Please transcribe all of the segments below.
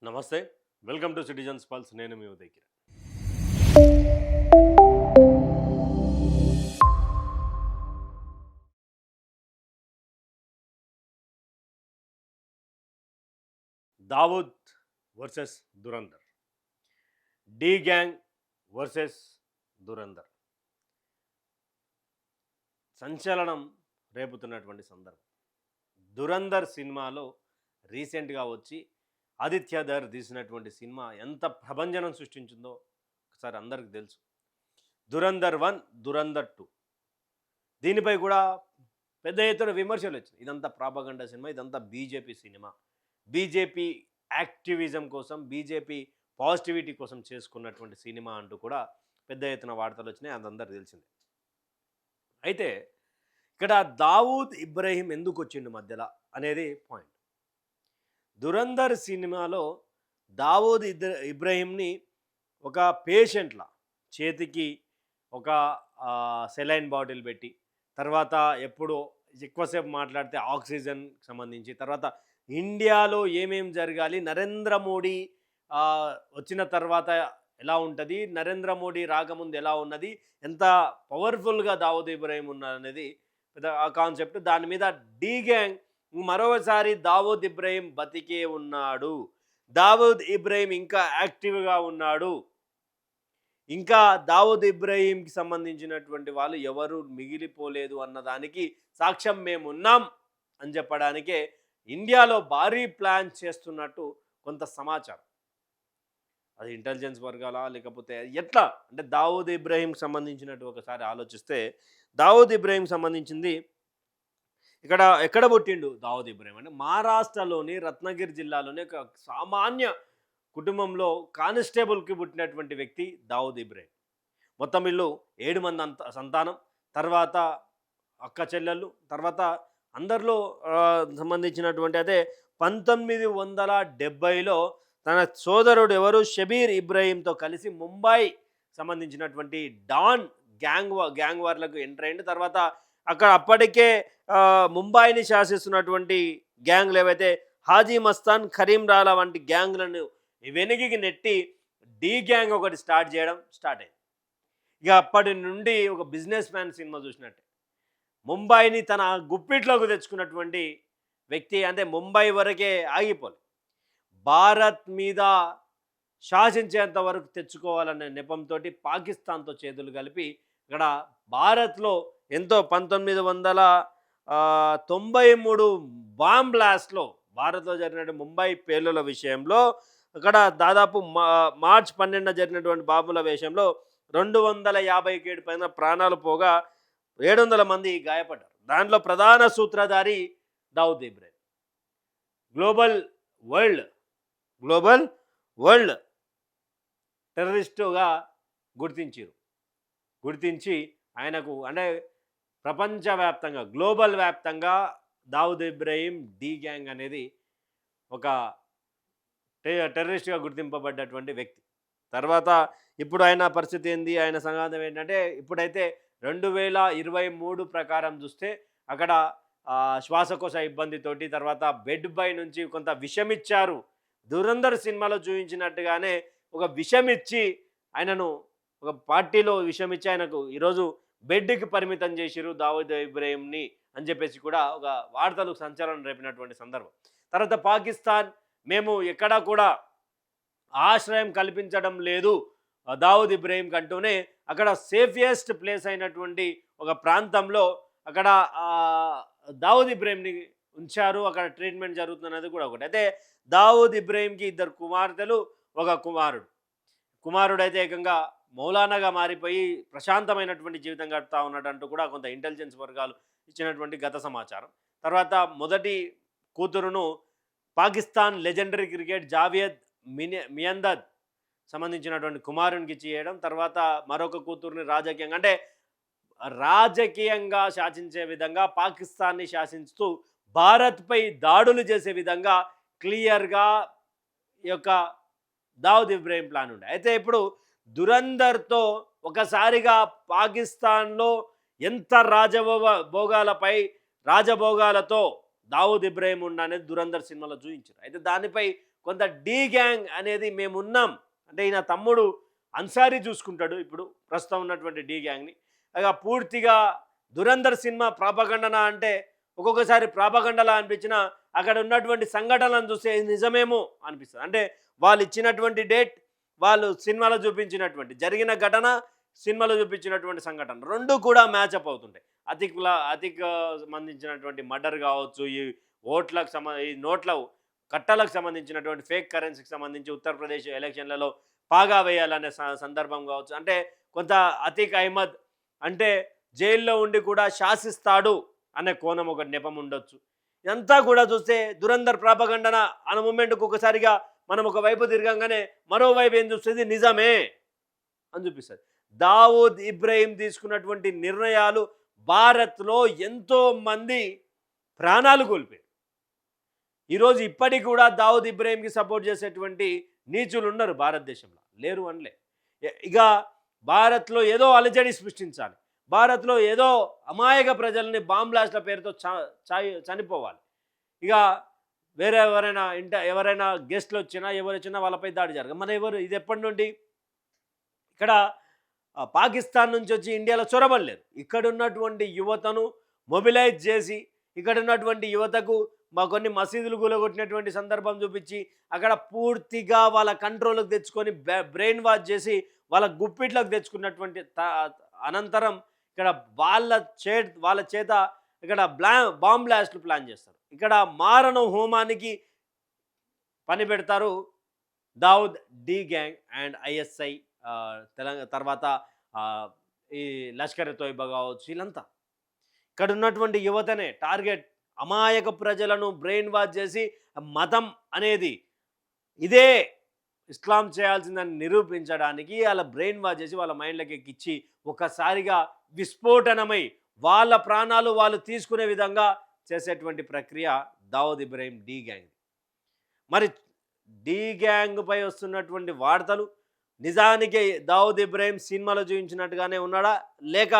నమస్తే. Welcome to citizens pulse. నేను మీ Uday Kiran. Dawood versus Dhurandhar. D gang versus Dhurandhar. సంచలనం రేపుతున్నటువంటి సందర్భం. దురందర్ సినిమాలో రీసెంట్గా వచ్చి ఆదిత్య ధర్ తీసినటువంటి సినిమా ఎంత ప్రభంజనం సృష్టించిందో ఒకసారి అందరికీ తెలుసు. దురందర్ 1, దురందర్ 2 దీనిపై కూడా పెద్ద ఎత్తున విమర్శలు వచ్చినాయి. ఇదంతా ప్రాపగండా సినిమా, ఇదంతా బీజేపీ సినిమా, బీజేపీ యాక్టివిజం కోసం, బీజేపీ పాజిటివిటీ కోసం చేసుకున్నటువంటి సినిమా అంటూ కూడా పెద్ద ఎత్తున వార్తలు వచ్చినాయి. అదందరికీ తెలిసిందే. అయితే ఇక్కడ దావూద్ ఇబ్రహీం ఎందుకు వచ్చిండు మధ్యలో అనేది పాయింట్. దురందర్ సినిమాలో దావూద్ ఇబ్రహీంని ఒక పేషెంట్లా చేతికి ఒక సెలైన్ బాటిల్ పెట్టి, తర్వాత ఎప్పుడు ఎక్కువసేపు మాట్లాడితే ఆక్సిజన్ సంబంధించి, తర్వాత ఇండియాలో ఏమేం జరగాలి, నరేంద్ర మోడీ వచ్చిన తర్వాత ఎలా ఉంటుంది, నరేంద్ర మోడీ రాకముందు ఎలా ఉన్నది, ఎంత పవర్ఫుల్గా దావూద్ ఇబ్రహీం ఉన్నదనేది పెద్ద ఆ కాన్సెప్ట్. దాని మీద డి గ్యాంగ్ మరోసారి దావూద్ ఇబ్రహీం బతికే ఉన్నాడు, దావూద్ ఇబ్రహీం ఇంకా యాక్టివ్గా ఉన్నాడు, ఇంకా దావూద్ ఇబ్రహీంకి సంబంధించినటువంటి వాళ్ళు ఎవరు మిగిలిపోలేదు అన్నదానికి సాక్ష్యం మేమున్నాం అని చెప్పడానికే ఇండియాలో భారీ ప్లాన్ చేస్తున్నట్టు కొంత సమాచారం. అది ఇంటెలిజెన్స్ వర్గాల లేకపోతే ఎట్లా అంటే దావూద్ ఇబ్రహీంకి సంబంధించినట్టు ఒకసారి ఆలోచిస్తే, దావూద్ ఇబ్రహీం సంబంధించింది ఎక్కడ పుట్టిండు దావూద్ ఇబ్రహీం అంటే మహారాష్ట్రలోని రత్నగిరి జిల్లాలోని ఒక సామాన్య కుటుంబంలో కానిస్టేబుల్కి పుట్టినటువంటి వ్యక్తి దావూద్ ఇబ్రహీం. మొత్తం వీళ్ళు 7 మంది సంతానం, తర్వాత అక్క చెల్లెళ్ళు, తర్వాత అందరిలో సంబంధించినటువంటి అదే 1970లో తన సోదరుడు ఎవరు షబీర్ ఇబ్రహీంతో కలిసి ముంబై సంబంధించినటువంటి డాన్ గ్యాంగ్ వార్లకు ఎంటర్ అయ్యింది. తర్వాత అక్కడ అప్పటికే ముంబైని శాసిస్తున్నటువంటి గ్యాంగ్లు ఏవైతే హాజీ మస్తాన్, కరీం రాలా వంటి గ్యాంగ్లను వెనుకకి నెట్టి డి గ్యాంగ్ ఒకటి స్టార్ట్ అయింది. ఇక అప్పటి నుండి ఒక బిజినెస్ మ్యాన్ సినిమా చూసినట్టే ముంబైని తన గుప్పిట్లోకి తెచ్చుకున్నటువంటి వ్యక్తి. అంటే ముంబై వరకే ఆగిపోలేదు, భారత్ మీద శాసించేంత వరకు తెచ్చుకోవాలనే నెపంతో పాకిస్తాన్తో చేతులు కలిపి ఇక్కడ భారత్లో ఎంతో 1993 బాంబ్ బ్లాస్ట్లో భారత్లో జరిగిన ముంబై పేలుల విషయంలో అక్కడ దాదాపు మార్చి 12 జరిగినటువంటి బాంబుల విషయంలో 257 పైన ప్రాణాలు పోగా 700 మంది గాయపడ్డారు. దాంట్లో ప్రధాన సూత్రధారి దావూద్ ఇబ్రహీం. గ్లోబల్ వరల్డ్ టెర్రరిస్టుగా గుర్తించి ఆయనకు అంటే ప్రపంచవ్యాప్తంగా గ్లోబల్ వ్యాప్తంగా దావూద్ ఇబ్రహీం డి గ్యాంగ్ అనేది ఒక టెర్రరిస్ట్గా గుర్తింపబడ్డటువంటి వ్యక్తి. తర్వాత ఇప్పుడు ఆయన పరిస్థితి ఏంది, ఆయన సంఘాతం ఏంటంటే ఇప్పుడైతే 2023 ప్రకారం చూస్తే అక్కడ శ్వాసకోశ ఇబ్బందితోటి, తర్వాత బెడ్ పై నుంచి కొంత విషమిచ్చారు. దురందర్ సినిమాలో చూపించినట్టుగానే ఒక విషమిచ్చి ఆయనను ఒక పార్టీలో విషమిచ్చి ఆయనకు ఈరోజు బెడ్కి పరిమితం చేసిరు దావూద్ ఇబ్రహీంని అని చెప్పేసి కూడా ఒక వార్తలు సంచలనం రేపినటువంటి సందర్భం. తర్వాత పాకిస్తాన్ మేము ఎక్కడా కూడా ఆశ్రయం కల్పించడం లేదు దావూద్ ఇబ్రహీం కంటూనే అక్కడ సేఫియెస్ట్ ప్లేస్ అయినటువంటి ఒక ప్రాంతంలో అక్కడ దావూద్ ఇబ్రహీంని ఉంచారు. అక్కడ ట్రీట్మెంట్ జరుగుతున్నది కూడా ఒకటి. అయితే దావూద్ ఇబ్రహీంకి 2 కుమార్తెలు, ఒక కుమారుడు అయితే ఏకంగా మౌలానాగా మారిపోయి ప్రశాంతమైనటువంటి జీవితం గడుపుతా ఉన్నట్టు కూడా కొంత ఇంటెలిజెన్స్ వర్గాలు ఇచ్చినటువంటి గత సమాచారం. తర్వాత మొదటి కూతురును పాకిస్తాన్ లెజెండరీ క్రికెట్ జావేద్ మియందద్ సంబంధించినటువంటి కుమారునికి చేయడం, తర్వాత మరొక కూతురుని రాజకీయంగా శాసించే విధంగా, పాకిస్తాన్ని శాసిస్తూ భారత్పై దాడులు చేసే విధంగా క్లియర్గా ఈ యొక్క దావూద్ ఇబ్రహీం ప్లాన్ ఉండే. అయితే ఇప్పుడు దురందర్తో ఒకసారిగా పాకిస్తాన్లో ఎంత రాజభోగాలతో దావూద్ ఇబ్రహీం ఉండనేది దురందర్ సినిమాలో చూపించారు. అయితే దానిపై కొంత డీ గ్యాంగ్ అనేది మేమున్నాం అంటే ఈయన తమ్ముడు అన్సారీ చూసుకుంటాడు ఇప్పుడు ప్రస్తుతం ఉన్నటువంటి డీ గ్యాంగ్ని. ఇక పూర్తిగా దురంధర్ సినిమా ప్రాపగండనా అంటే ఒక్కొక్కసారి ప్రాపగండలా అనిపించిన అక్కడ ఉన్నటువంటి సంఘటనలను చూస్తే ఇది నిజమేమో అనిపిస్తుంది. అంటే వాళ్ళు ఇచ్చినటువంటి డేట్, వాళ్ళు సినిమాలో చూపించినటువంటి జరిగిన ఘటన, సినిమాలో చూపించినటువంటి సంఘటన రెండు కూడా మ్యాచప్ అవుతుంటాయి. అతిక్ సంబంధించినటువంటి మర్డర్ కావచ్చు, ఈ ఈ నోట్ల కట్టలకు సంబంధించినటువంటి ఫేక్ కరెన్సీకి సంబంధించి ఉత్తరప్రదేశ్ ఎలక్షన్లలో పాగా వేయాలనే సందర్భం కావచ్చు. అంటే కొంత అతీక్ అహ్మద్ అంటే జైల్లో ఉండి కూడా శాసిస్తాడు అనే కోణం ఒక నెపం ఉండొచ్చు. ఇదంతా కూడా చూస్తే దురంధర్ ప్రాపగండన అన్న మూమెంట్కి ఒకసారిగా మనం ఒకవైపు తిరగంగానే మరోవైపు ఏం చూస్తుంది నిజమే అని చూపిస్తుంది. దావూద్ ఇబ్రహీం తీసుకున్నటువంటి నిర్ణయాలు భారత్లో ఎంతో మంది ప్రాణాలు కోల్పోయారు. ఈరోజు ఇప్పటికి కూడా దావూద్ ఇబ్రహీంకి సపోర్ట్ చేసేటువంటి నీచులు ఉన్నారు భారతదేశంలో, లేరు అనలే. ఇక భారత్లో ఏదో అలజడి సృష్టించాలి, భారత్లో ఏదో అమాయక ప్రజల్ని బాంబ్ బ్లాస్ట్ల పేరుతో చనిపోవాలి, ఇక వేరే ఎవరైనా గెస్ట్లు వచ్చినా ఎవరు వచ్చినా వాళ్ళపై దాడి జరగదు. మన ఎవరు ఇది ఎప్పటి నుండి ఇక్కడ పాకిస్తాన్ నుంచి వచ్చి ఇండియాలో చొరబడలేరు. ఇక్కడ ఉన్నటువంటి యువతను మొబిలైజ్ చేసి ఇక్కడ ఉన్నటువంటి యువతకు కొన్ని మసీదులు కూలగొట్టినటువంటి సందర్భం చూపించి అక్కడ పూర్తిగా వాళ్ళ కంట్రోల్కి తెచ్చుకొని బ్రెయిన్ వాష్ చేసి వాళ్ళ గుప్పిట్లకు తెచ్చుకున్నటువంటి అనంతరం ఇక్కడ వాళ్ళ చేత ఇక్కడ బాంబ్ బ్లాస్ట్లు ప్లాన్ చేస్తారు. ఇక్కడ మారణ హోమానికి పని పెడతారు Dawood D gang and ISI, Telangana తర్వాత ఈ లష్కర్ తోయిబా కావచ్చు. వీళ్ళంతా ఇక్కడ ఉన్నటువంటి యువతనే టార్గెట్, అమాయక ప్రజలను బ్రెయిన్ వాష్ చేసి మతం అనేది ఇదే ఇస్లాం చేయాల్సిందని నిరూపించడానికి వాళ్ళ బ్రెయిన్ వాష్ చేసి వాళ్ళ మైండ్లకి ఎక్కిచ్చి ఒకసారిగా విస్ఫోటనమై వాళ్ళ ప్రాణాలు వాళ్ళు తీసుకునే విధంగా చేసేటువంటి ప్రక్రియ దావూద్ ఇబ్రహీం డీ గ్యాంగ్. మరి డీ గ్యాంగ్ పై వస్తున్నటువంటి వార్తలు నిజానికి దావూద్ ఇబ్రహీం సినిమాలో చూపించినట్టుగానే ఉన్నాడా, లేక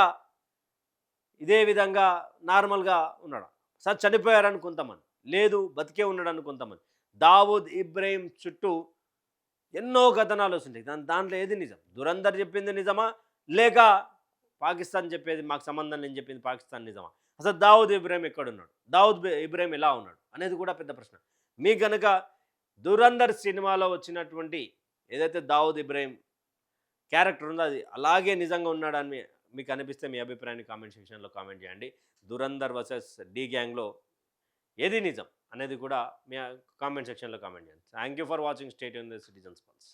ఇదే విధంగా నార్మల్గా ఉన్నాడా? సార్ చనిపోయారని కొంతమంది, లేదు బతికే ఉన్నాడని కొంతమంది. దావూద్ ఇబ్రహీం చుట్టూ ఎన్నో కథనాలు వస్తుంటాయి. దాంట్లో ఏది నిజం? దురంధర్ చెప్పింది నిజమా, లేక పాకిస్తాన్ చెప్పేది మాకు సంబంధం లేని చెప్పింది పాకిస్తాన్ నిజమా? అసలు దావూద్ ఇబ్రహీం ఎక్కడున్నాడు, దావూద్ ఇబ్రహీం ఎలా ఉన్నాడు అనేది కూడా పెద్ద ప్రశ్న. మీకు కనుక దురంధర్ సినిమాలో వచ్చినటువంటి ఏదైతే దావూద్ ఇబ్రహీం క్యారెక్టర్ ఉందో అది అలాగే నిజంగా ఉన్నాడని మీకు అనిపిస్తే మీ అభిప్రాయాన్ని కామెంట్ సెక్షన్లో కామెంట్ చేయండి. దురంధర్ వర్సెస్ డీ గ్యాంగ్లో ఏది నిజం అనేది కూడా మీ కామెంట్ సెక్షన్లో కామెంట్ చేయండి. Thank you for watching. Stay tuned with citizens pulse.